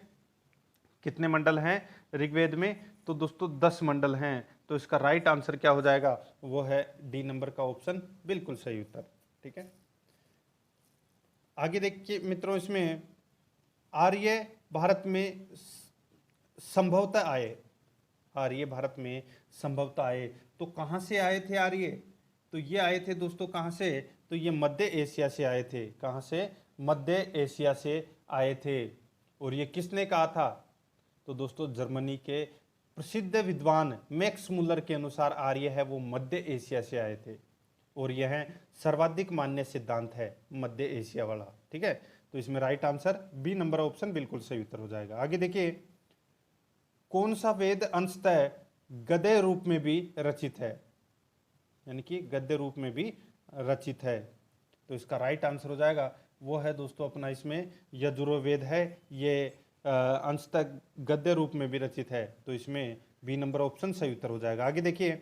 कितने मंडल हैं ऋग्वेद में? तो दोस्तों 10 मंडल हैं। तो इसका राइट आंसर क्या हो जाएगा? वो है डी नंबर का ऑप्शन, बिल्कुल सही उत्तर। ठीक है, आगे देखिए मित्रों, इसमें आर्य भारत में संभवतः आए, आर्य भारत में संभवतः आए तो कहाँ से आए थे आर्य? तो ये आए थे दोस्तों कहाँ से? तो ये मध्य एशिया से आए थे। कहाँ से? मध्य एशिया से आए थे। और ये किसने कहा था? तो दोस्तों जर्मनी के प्रसिद्ध विद्वान मैक्स मुलर के अनुसार आर्य है वो मध्य एशिया से आए थे, और यह सर्वाधिक मान्य सिद्धांत है मध्य एशिया वाला। ठीक है, तो इसमें right answer B number option बिल्कुल सही उत्तर हो जाएगा। आगे देखिए, कौन सा वेद अंशतः गद्य रूप में भी रचित है, यानी कि गद्य रूप में भी रचित है? तो इसका राइट आंसर हो जाएगा वो है दोस्तों अपना इसमें यजुर्वेद है, ये अंशतः गद्य रूप में भी रचित है। तो इसमें बी नंबर ऑप्शन सही उत्तर हो जाएगा। आगे देखिए,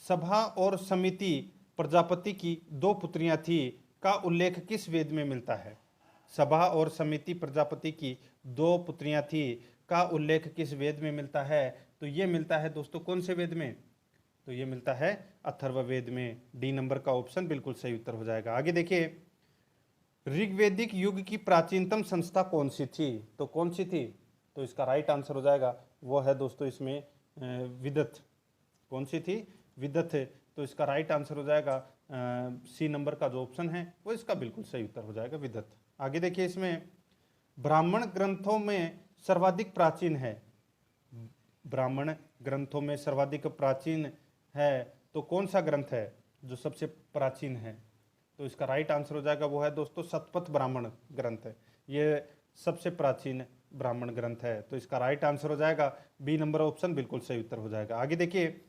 सभा और समिति प्रजापति की 2 पुत्रियां थी का उल्लेख किस वेद में मिलता है? सभा और समिति प्रजापति की 2 पुत्रियां थी का उल्लेख किस वेद में मिलता है? तो ये मिलता है दोस्तों कौन से वेद में? तो ये मिलता है अथर्ववेद में। डी नंबर का ऑप्शन बिल्कुल सही उत्तर हो जाएगा। आगे देखिए, ऋग्वैदिक युग की प्राचीनतम संस्था कौन सी थी? तो कौन सी थी? तो इसका राइट आंसर हो जाएगा वो है दोस्तों इसमें विदथ। कौन सी थी? विदथ। तो इसका राइट आंसर हो जाएगा सी नंबर का जो ऑप्शन है वो इसका बिल्कुल सही उत्तर हो जाएगा, विदथ। आगे देखिए, इसमें ब्राह्मण ग्रंथों में सर्वाधिक प्राचीन है, ब्राह्मण ग्रंथों में सर्वाधिक प्राचीन है तो कौन सा ग्रंथ है जो सबसे प्राचीन है? तो इसका राइट आंसर हो जाएगा, वो है दोस्तों शतपथ ब्राह्मण ग्रंथ है। ये सबसे प्राचीन ब्राह्मण ग्रंथ है, तो इसका राइट आंसर हो जाएगा बी नंबर ऑप्शन बिल्कुल सही उत्तर हो जाएगा। आगे देखिए,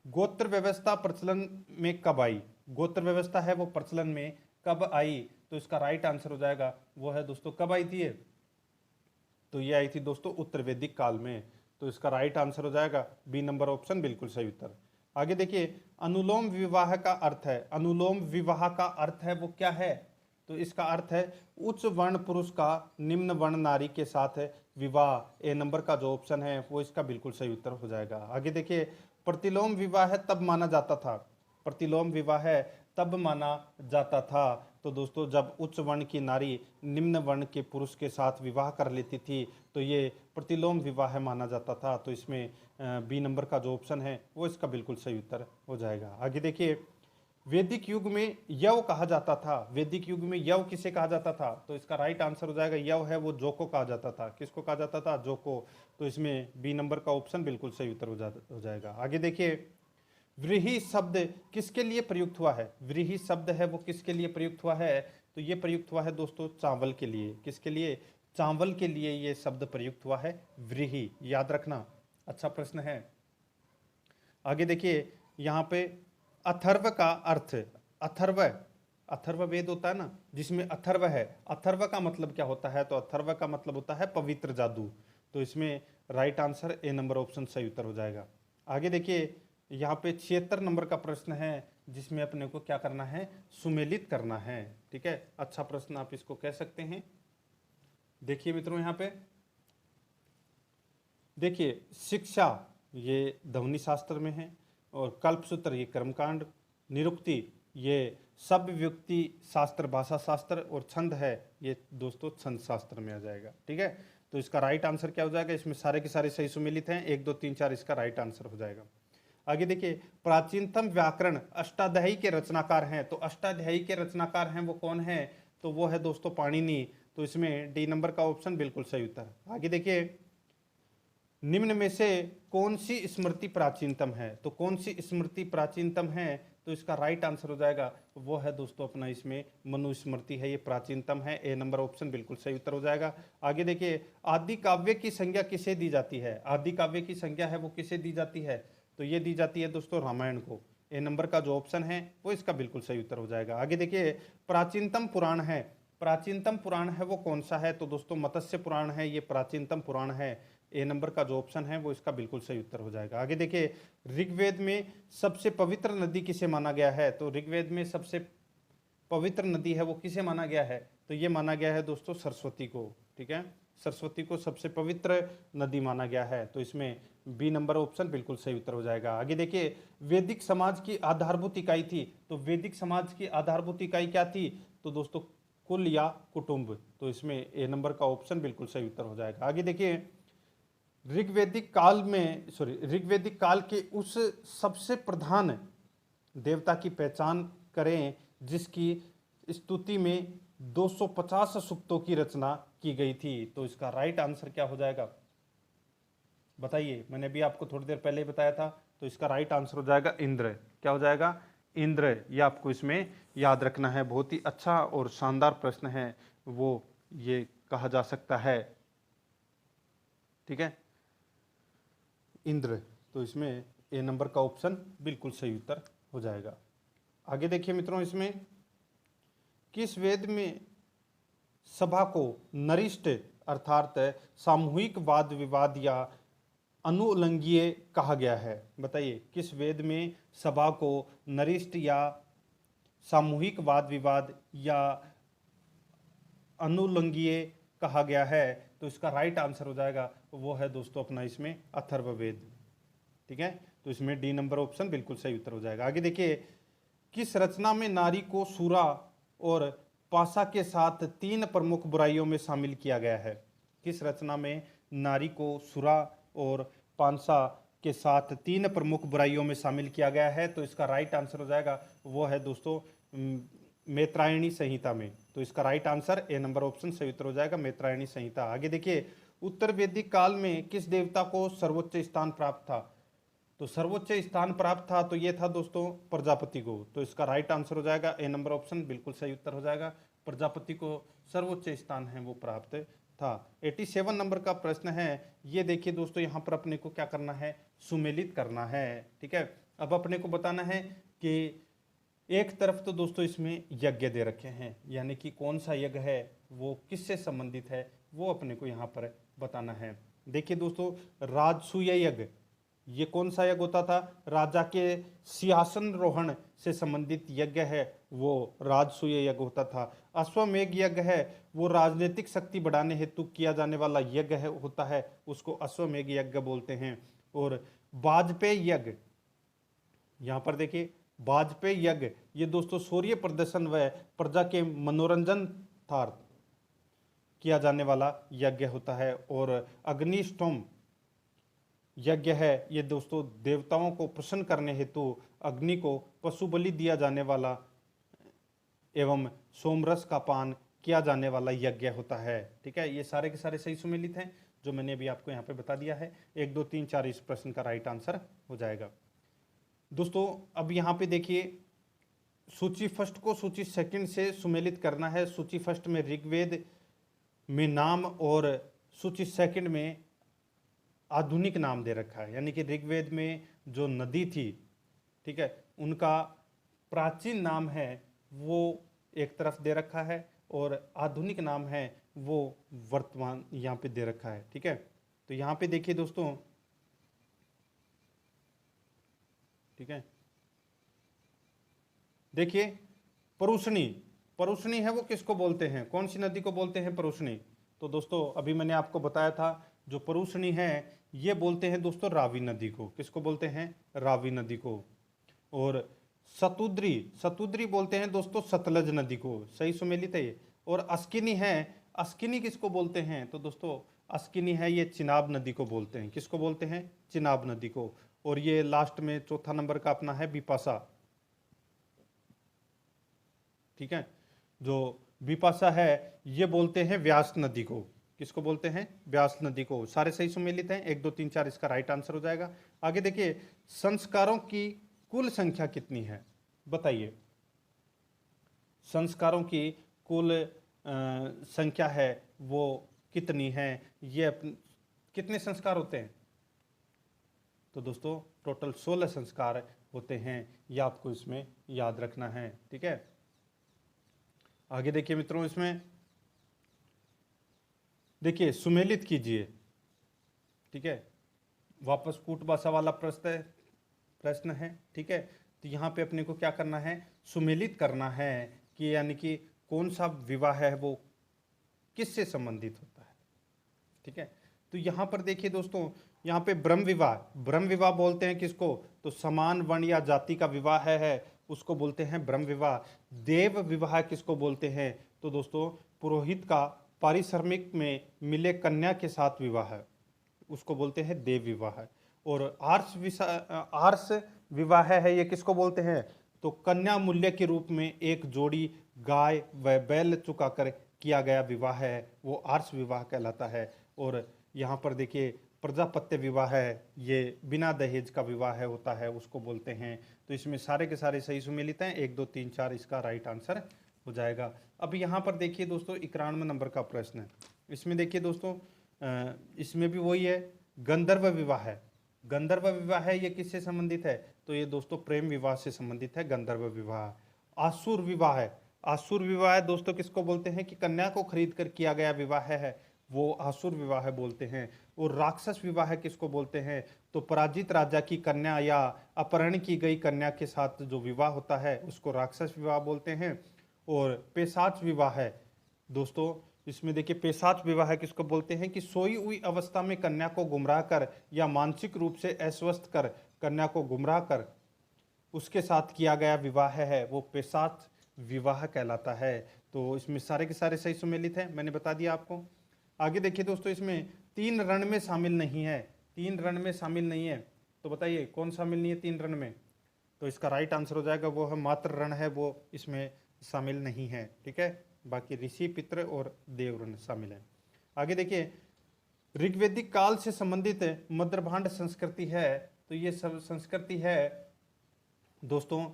गोत्र व्यवस्था प्रचलन में कब आई? गोत्र व्यवस्था है वो प्रचलन में कब आई? तो इसका राइट आंसर हो जाएगा, वो है दोस्तों कब आई थी ये? तो ये आई थी दोस्तों उत्तर वैदिक काल में। तो इसका राइट आंसर हो जाएगा बी नंबर ऑप्शन बिल्कुल सही उत्तर। आगे देखिए, अनुलोम विवाह का अर्थ है, अनुलोम विवाह का अर्थ है वो क्या है? तो इसका अर्थ है उच्च वर्ण पुरुष का निम्न वर्ण नारी के साथ विवाह। ए नंबर का जो ऑप्शन है वो इसका बिल्कुल सही उत्तर हो जाएगा। आगे देखिए, प्रतिलोम विवाह तब माना जाता था, प्रतिलोम विवाह तब माना जाता था तो दोस्तों जब उच्च वर्ण की नारी निम्न वर्ण के पुरुष के साथ विवाह कर लेती थी तो ये प्रतिलोम विवाह माना जाता था। तो इसमें बी नंबर का जो ऑप्शन है वो इसका बिल्कुल सही उत्तर हो जाएगा। आगे देखिए, वैदिक युग में यव कहा जाता था, वैदिक युग में यव किसे कहा जाता था? तो इसका राइट आंसर हो जाएगा, यव है वो जोको कहा जाता था। किसको कहा जाता था? जोको। तो इसमें बी नंबर का ऑप्शन बिल्कुल सही उत्तर हो जाएगा। आगे देखिए, व्रीहि शब्द किसके लिए प्रयुक्त हुआ है? व्रीहि शब्द है वो किसके लिए प्रयुक्त हुआ है? तो ये प्रयुक्त हुआ है दोस्तों चावल के लिए। किसके लिए? चावल के लिए ये शब्द प्रयुक्त हुआ है व्रीहि, याद रखना, अच्छा प्रश्न है। आगे देखिए, यहाँ पे अथर्व का अर्थ, अथर्व, अथर्व वेद होता है ना जिसमें अथर्व है, अथर्व का मतलब क्या होता है? तो अथर्व का मतलब होता है पवित्र जादू। तो इसमें right answer A number option सही उत्तर हो जाएगा। आगे देखिए, यहाँ पे 76 नंबर का प्रश्न है जिसमें अपने को क्या करना है? सुमेलित करना है। ठीक है, अच्छा प्रश्न आप इसको कह सकते हैं। देखिए मित्रों, यहाँ पे देखिए, शिक्षा ये ध्वनि शास्त्र में है और कल्पसूत्र ये कर्मकांड, निरुक्ति ये शब्द व्युक्ति शास्त्र भाषा शास्त्र और छंद है ये दोस्तों छंद शास्त्र में आ जाएगा। ठीक है, तो इसका राइट आंसर क्या हो जाएगा? इसमें सारे के सारे सही सुमेलित हैं, 1 2 3 4 इसका राइट आंसर हो जाएगा। आगे देखिए, प्राचीनतम व्याकरण अष्टाध्यायी के रचनाकार हैं, तो अष्टाध्यायी के रचनाकार हैं वो कौन है? तो वो है दोस्तों पाणिनि। तो इसमें डी नंबर का ऑप्शन बिल्कुल सही उत्तर। आगे देखिए, निम्न में से कौन सी स्मृति प्राचीनतम है? तो कौन सी स्मृति प्राचीनतम है? तो इसका राइट आंसर हो जाएगा, वो है दोस्तों अपना इसमें मनुस्मृति है, ये प्राचीनतम है। ए नंबर ऑप्शन बिल्कुल सही उत्तर हो जाएगा। आगे देखिए, आदि काव्य की संज्ञा किसे दी जाती है? आदि काव्य की संज्ञा है वो किसे दी जाती है? तो ये दी जाती है दोस्तों रामायण को। ए नंबर का जो ऑप्शन है वो इसका बिल्कुल सही उत्तर हो जाएगा। आगे देखिए, प्राचीनतम पुराण है, प्राचीनतम पुराण है वो कौन सा है? तो दोस्तों मत्स्य पुराण है, ये प्राचीनतम पुराण है। ए नंबर का जो ऑप्शन है वो इसका बिल्कुल सही उत्तर हो जाएगा। आगे देखिए, ऋग्वेद में सबसे पवित्र नदी किसे माना गया है? तो ऋग्वेद में सबसे पवित्र नदी है वो किसे माना गया है? तो ये माना गया है दोस्तों सरस्वती को। ठीक है, सरस्वती को सबसे पवित्र नदी माना गया है। तो इसमें बी नंबर ऑप्शन बिल्कुल सही उत्तर हो जाएगा। आगे देखिए, वैदिक समाज की आधारभूत इकाई थी, तो वैदिक समाज की आधारभूत इकाई क्या थी? तो दोस्तों कुल या कुटुंब। तो इसमें ए नंबर का ऑप्शन बिल्कुल सही उत्तर हो जाएगा। आगे देखिए, ऋग्वैदिक काल के उस सबसे प्रधान देवता की पहचान करें जिसकी स्तुति में 250 सूक्तों की रचना की गई थी। तो इसका राइट आंसर क्या हो जाएगा? बताइए, मैंने भी आपको थोड़ी देर पहले ही बताया था। तो इसका राइट आंसर हो जाएगा इंद्र। क्या हो जाएगा? इंद्र। ये आपको इसमें याद रखना है, बहुत ही अच्छा और शानदार प्रश्न है वो ये कहा जा सकता है। ठीक है, इंद्र। तो इसमें ए नंबर का ऑप्शन बिल्कुल सही उत्तर हो जाएगा। आगे देखिए मित्रों, इसमें किस वेद में सभा को नरिष्ठ अर्थात सामूहिक वाद विवाद या अनुलंघनीय कहा गया है? बताइए, किस वेद में सभा को नरिष्ठ या सामूहिक वाद विवाद या अनुलंघनीय कहा गया है? तो इसका राइट आंसर हो जाएगा, वो है दोस्तों अपना इसमें अथर्ववेद। ठीक है, तो इसमें डी नंबर ऑप्शन बिल्कुल सही उत्तर हो जाएगा। आगे देखिए, किस रचना में नारी को सूरा और पासा के साथ 3 प्रमुख बुराइयों में शामिल किया गया है? किस रचना में नारी को सूरा और पांसा के साथ 3 प्रमुख बुराइयों में शामिल किया गया है? तो इसका राइट आंसर हो जाएगा, वो है दोस्तों मैत्रायणी संहिता में। तो इसका right answer A number option सही उत्तर हो जाएगा, मैत्रायणी संहिता। आगे देखिए, उत्तर वैदिक काल में किस देवता को सर्वोच्च स्थान प्राप्त था? तो सर्वोच्च स्थान प्राप्त था तो ये था दोस्तों प्रजापति को। तो इसका राइट आंसर हो जाएगा ए नंबर ऑप्शन, बिल्कुल सही उत्तर हो जाएगा। प्रजापति को सर्वोच्च स्थान है वो प्राप्त था। 87 नंबर का प्रश्न है, ये देखिए दोस्तों, यहाँ पर अपने को क्या करना है, सुमेलित करना है। ठीक है, अब अपने को बताना है कि एक तरफ तो दोस्तों इसमें यज्ञ दे रखे हैं, यानी कि कौन सा यज्ञ है वो किससे संबंधित है वो अपने को यहाँ पर बताना है। देखिए दोस्तों, राजसूय यज्ञ, ये कौन सा यज्ञ होता था? राजा के सिंहासन रोहण से संबंधित यज्ञ है वो राजसूय यज्ञ होता था। अश्वमेध यज्ञ है वो राजनीतिक शक्ति बढ़ाने हेतु किया जाने वाला यज्ञ है होता है, उसको अश्वमेध यज्ञ बोलते हैं। और वाजपेयी यज्ञ, यहाँ पर देखिए वाजपेयी यज्ञ, ये दोस्तों सूर्य प्रदर्शन व प्रजा के मनोरंजनार्थ किया जाने वाला यज्ञ होता है। और अग्निष्टोम यज्ञ है, ये दोस्तों देवताओं को प्रसन्न करने हेतु अग्नि को पशु बलि दिया जाने वाला एवं सोमरस का पान किया जाने वाला यज्ञ होता है। ठीक है, ये सारे के सारे सही सुमेलित हैं जो मैंने अभी आपको यहाँ पे बता दिया है। 1 2 3 4 इस प्रश्न का राइट आंसर हो जाएगा। दोस्तों अब यहाँ पे देखिए, सूची फर्स्ट को सूची सेकंड से सुमेलित करना है। सूची फर्स्ट में ऋग्वेद में नाम और सूची सेकंड में आधुनिक नाम दे रखा है, यानी कि ऋग्वेद में जो नदी थी, ठीक है, उनका प्राचीन नाम है वो एक तरफ दे रखा है और आधुनिक नाम है वो वर्तमान यहाँ पे दे रखा है। ठीक है, तो यहाँ पे देखिए दोस्तों, ठीक है, देखिए परुष्णी, परुष्णी है वो किसको बोलते हैं, कौन सी नदी को बोलते हैं परुष्णी? तो दोस्तों अभी मैंने आपको बताया था, जो परुष्णी है ये बोलते हैं दोस्तों रावी नदी को। किसको बोलते हैं? रावी नदी को। और सतुद्री, सतुद्री बोलते हैं दोस्तों सतलज नदी को। सही सुमेलित है ये। और अस्किनी है, अस्किनी किसको बोलते हैं? तो दोस्तों अस्किनी है ये चिनाब नदी को बोलते हैं। किसको बोलते हैं? चिनाब नदी को। और ये लास्ट में चौथा नंबर का अपना है बिपाशा। ठीक है, जो बिपाशा है ये बोलते हैं व्यास नदी को। किसको बोलते हैं? व्यास नदी को। सारे सही सुमेलित हैं। 1 2 3 4 इसका राइट आंसर हो जाएगा। आगे देखिए, संस्कारों की कुल संख्या कितनी है? बताइए, संस्कारों की कुल संख्या है वो कितनी है? ये कितने संस्कार होते हैं? तो दोस्तों टोटल 16 संस्कार होते हैं, ये आपको इसमें याद रखना है। ठीक है, आगे देखिए मित्रों, इसमें देखिए सुमेलित कीजिए। ठीक है, वापस कूट भाषा वाला प्रश्न है। ठीक है, तो यहाँ पे अपने को क्या करना है? सुमेलित करना है कि यानी कि कौन सा विवाह है वो किससे संबंधित होता है। ठीक है, तो यहाँ पर देखिए दोस्तों, यहाँ पे ब्रह्म विवाह, ब्रह्म विवाह बोलते हैं किसको? तो समान वर्ण या जाति का विवाह है उसको बोलते हैं ब्रह्म विवाह। देव विवाह किसको बोलते हैं? तो दोस्तों पुरोहित का पारिश्रमिक में मिले कन्या के साथ विवाह है उसको बोलते हैं देव विवाह। और आर्ष विवाह है ये किसको बोलते हैं? तो कन्या मूल्य के रूप में एक जोड़ी गाय व बैल चुकाकर किया गया विवाह है वो आर्ष विवाह कहलाता है। और यहाँ पर देखिए प्रजापत्य विवाह है, ये बिना दहेज का विवाह होता है उसको बोलते हैं। तो इसमें सारे के सारे सही सुमेलित हैं। 1 2 3 4 इसका राइट आंसर हो जाएगा। अब यहाँ पर देखिए दोस्तों 91 नंबर का प्रश्न है। इसमें देखिए दोस्तों, इसमें भी वही है, गंधर्व विवाह है। गंधर्व विवाह है ये किससे संबंधित है? तो ये दोस्तों प्रेम विवाह से संबंधित है गंधर्व विवाह। आसुर विवाह है, आसुर विवाह दोस्तों किसको बोलते हैं? कि कन्या को खरीद कर किया गया विवाह है वो आसुर विवाह बोलते हैं। और राक्षस विवाह किसको बोलते हैं? तो पराजित राजा की कन्या या अपहरण की गई कन्या के साथ जो विवाह होता है उसको राक्षस विवाह बोलते हैं। और पेशाच विवाह है दोस्तों, इसमें देखिए पेशाच विवाह किसको बोलते हैं? कि सोई हुई अवस्था में कन्या को गुमराह कर या मानसिक रूप से अस्वस्थ कर कन्या को गुमराह कर उसके साथ किया गया विवाह है वो पेशाच विवाह कहलाता है। तो इसमें सारे के सारे सही सुमेलित हैं, मैंने बता दिया आपको। आगे देखिए दोस्तों, इसमें 3 रण में शामिल नहीं है। 3 रण में शामिल नहीं है, तो बताइए कौन शामिल नहीं है 3 रण में? तो इसका राइट आंसर हो जाएगा वो है मातृ रण है वो इसमें शामिल नहीं है। ठीक है, बाकी ऋषि पितृ और देव रण शामिल है। आगे देखिए, ऋग्वैदिक काल से संबंधित मध्यभांड संस्कृति है, तो ये सब संस्कृति है दोस्तों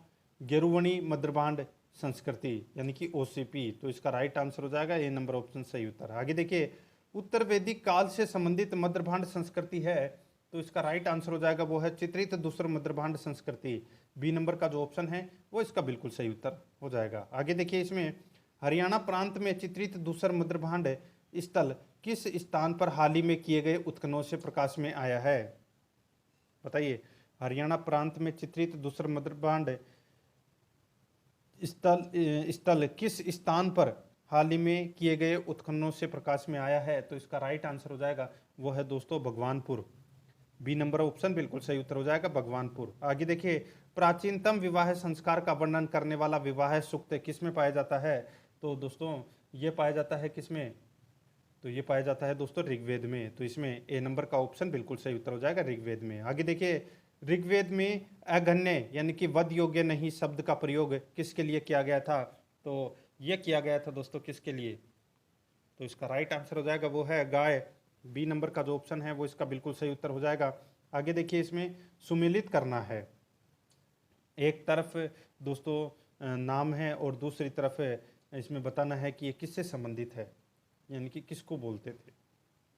गेरुवणी मध्यभांड संस्कृति यानी कि ओसीपी। तो इसका राइट आंसर हो जाएगा ए नंबर ऑप्शन सही उत्तर। आगे देखिए, उत्तर वैदिक काल से संबंधित मध्यभांड संस्कृति है, तो इसका राइट आंसर हो जाएगा वो है चित्रित दूसर मध्यभांड संस्कृति। बी नंबर का जो ऑप्शन है वो इसका बिल्कुल सही उत्तर हो जाएगा। आगे देखिए, इसमें हरियाणा प्रांत में चित्रित दूसर मध्यभांड स्थल किस स्थान पर हाल ही में किए गए उत्खननों से प्रकाश में आया है? बताइए, हरियाणा प्रांत में चित्रित दूसर मध्यभांड स्थल किस स्थान पर हाल ही में किए गए उत्खननों से प्रकाश में आया है? तो इसका राइट आंसर हो जाएगा वो है दोस्तों भगवानपुर। बी नंबर ऑप्शन बिल्कुल सही उत्तर हो जाएगा भगवानपुर। आगे देखिए, प्राचीनतम विवाह संस्कार का वर्णन करने वाला विवाह सूक्त किस में पाया जाता है? तो दोस्तों ये पाया जाता है किसमें? तो ये पाया जाता है दोस्तों ऋग्वेद में। तो इसमें ए नंबर का ऑप्शन बिल्कुल सही उत्तर हो जाएगा ऋग्वेद में। आगे देखिए, ऋग्वेद में अगण्य यानी कि वध योग्य नहीं शब्द का प्रयोग किसके लिए किया गया था? तो ये किया गया था दोस्तों किसके लिए? तो इसका राइट आंसर हो जाएगा वो है गाय। बी नंबर का जो ऑप्शन है वो इसका बिल्कुल सही उत्तर हो जाएगा। आगे देखिए, इसमें सुमेलित करना है। एक तरफ दोस्तों नाम है और दूसरी तरफ इसमें बताना है कि ये किससे संबंधित है, यानी कि किसको बोलते थे।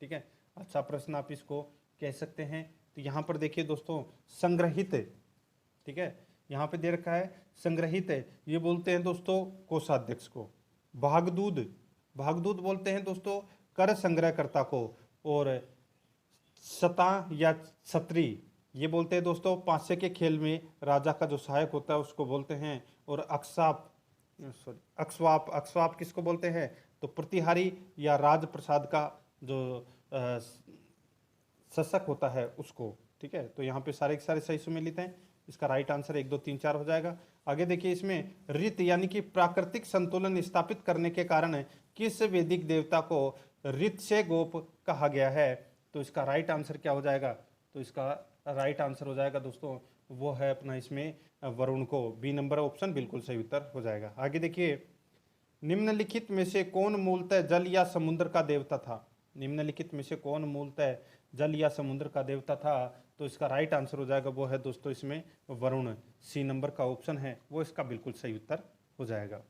ठीक है, अच्छा प्रश्न आप इसको कह सकते हैं। तो यहाँ पर देखिए दोस्तों, संग्रहित, ठीक है, यहाँ पे दे रखा है संग्रहित, ये बोलते हैं दोस्तों कोषाध्यक्ष को। भागदूत, भागदूत बोलते हैं दोस्तों कर संग्रहकर्ता को। और सता या छत्री ये बोलते हैं दोस्तों पासे के खेल में राजा का जो सहायक होता है उसको बोलते हैं। और अक्सवाप किसको बोलते हैं? तो प्रतिहारी या राजप्रसाद का जो शासक होता है उसको। ठीक है, तो यहाँ पे सारे के सारे सही सुमेलित हैं। इसका राइट आंसर 1 2 3 4 हो जाएगा। आगे देखिए, इसमें ऋत यानी कि प्राकृतिक संतुलन स्थापित करने के कारण किस वैदिक देवता को ऋत से गोप कहा गया है? तो इसका राइट आंसर क्या हो जाएगा? तो इसका राइट आंसर हो जाएगा दोस्तों वो है अपना इसमें वरुण को। बी नंबर ऑप्शन बिल्कुल सही उत्तर हो जाएगा। आगे देखिए, निम्नलिखित में से कौन मूलतः जल या समुद्र का देवता था? निम्नलिखित में से कौन मूलतः जल या समुद्र का देवता था? तो इसका राइट आंसर हो जाएगा वो है दोस्तों इसमें वरुण। सी नंबर का ऑप्शन है वो इसका बिल्कुल सही उत्तर हो जाएगा।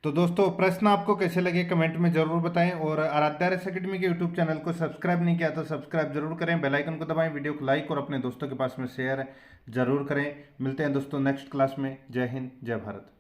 तो दोस्तों प्रश्न आपको कैसे लगे कमेंट में जरूर बताएं, और आराध्या रेस एकेडमी के यूट्यूब चैनल को सब्सक्राइब नहीं किया तो सब्सक्राइब जरूर करें, बेल आइकन को दबाएं, वीडियो को लाइक और अपने दोस्तों के पास में शेयर जरूर करें। मिलते हैं दोस्तों नेक्स्ट क्लास में। जय हिंद, जय भारत।